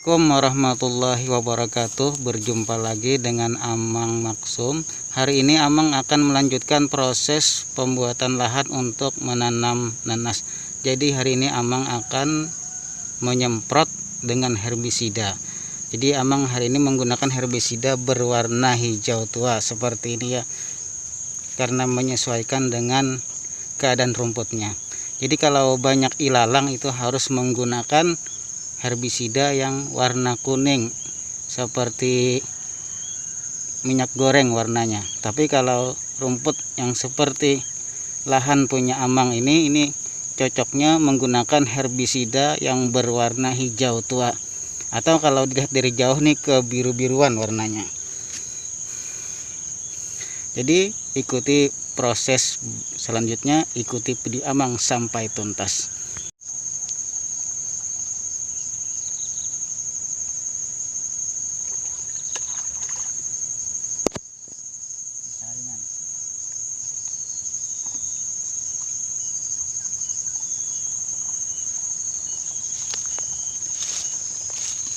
Assalamualaikum warahmatullahi wabarakatuh. Berjumpa lagi dengan Amang Maksum. Hari ini Amang akan melanjutkan proses pembuatan lahan untuk menanam nanas. Jadi hari ini Amang akan menyemprot dengan herbisida. Jadi Amang hari ini menggunakan herbisida berwarna hijau tua seperti ini ya, karena menyesuaikan dengan keadaan rumputnya. Jadi kalau banyak ilalang itu harus menggunakan herbisida yang warna kuning seperti minyak goreng warnanya. Tapi kalau rumput yang seperti lahan punya Amang ini cocoknya menggunakan herbisida yang berwarna hijau tua, atau kalau dilihat dari jauh nih ke biru-biruan warnanya. Jadi ikuti proses selanjutnya, ikuti video Amang sampai tuntas.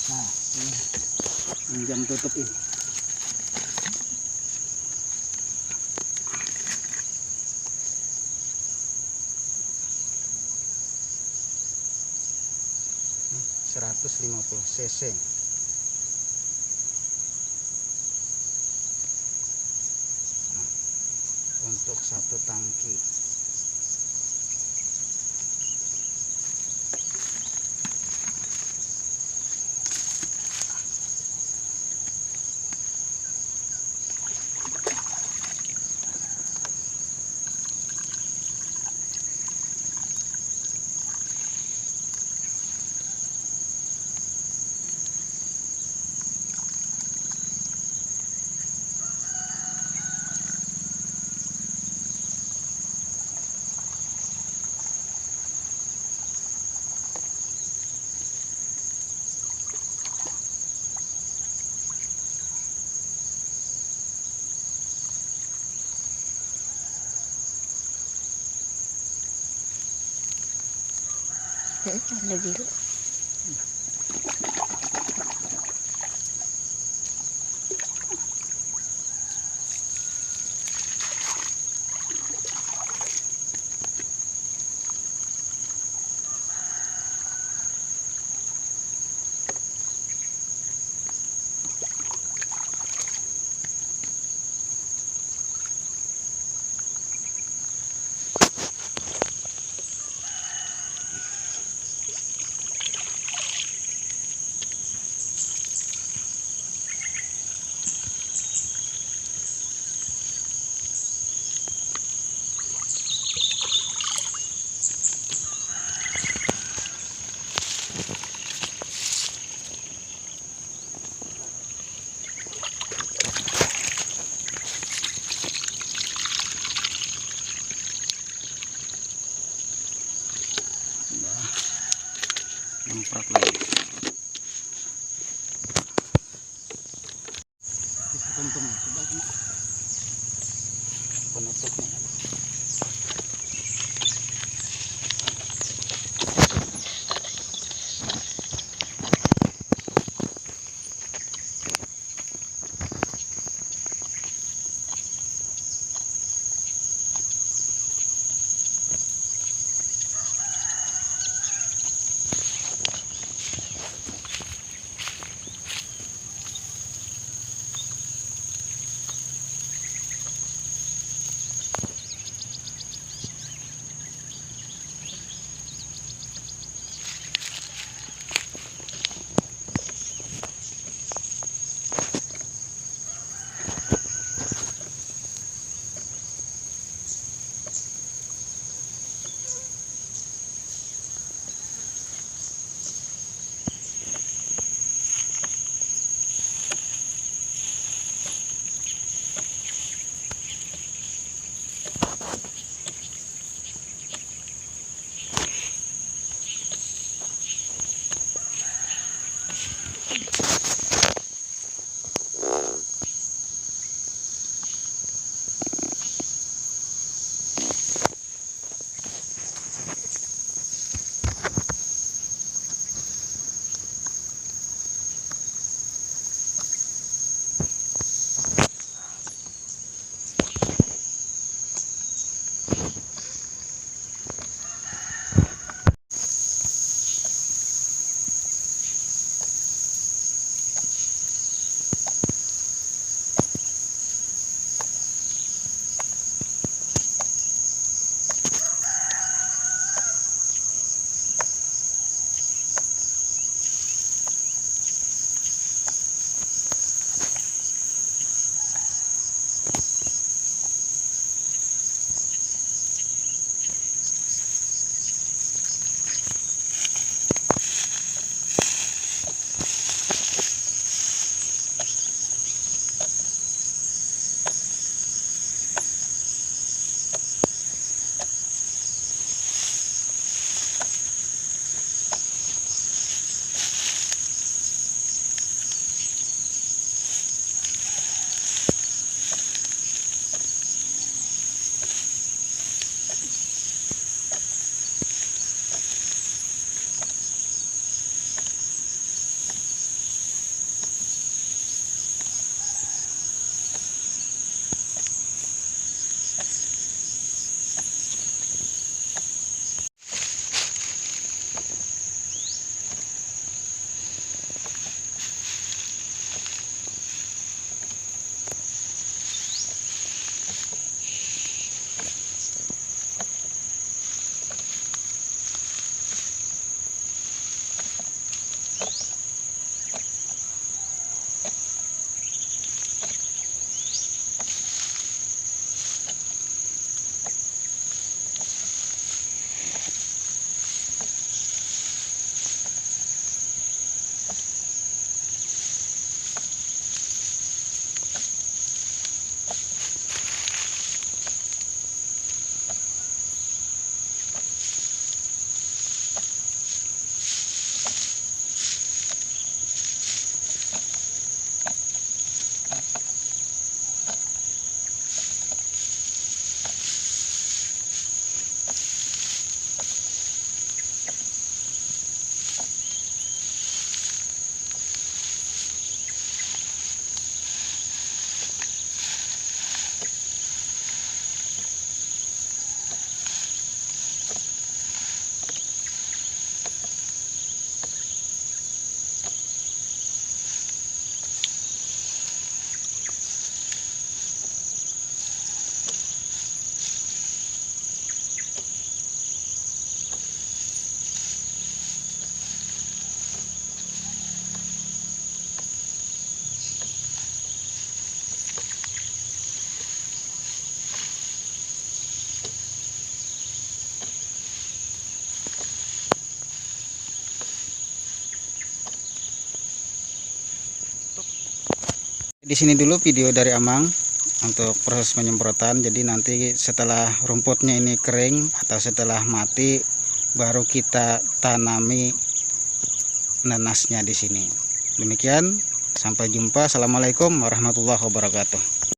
Nah, ini jam tutup ini. Nah, 150 cc. Nah, untuk satu tangki. Ada biru. Semprot lagi. Tumpeng sebagainya. Penutupnya. Di sini dulu video dari Amang untuk proses penyemprotan. Jadi nanti setelah rumputnya ini kering atau setelah mati baru kita tanami nanasnya di sini. Demikian, sampai jumpa. Assalamualaikum warahmatullahi wabarakatuh.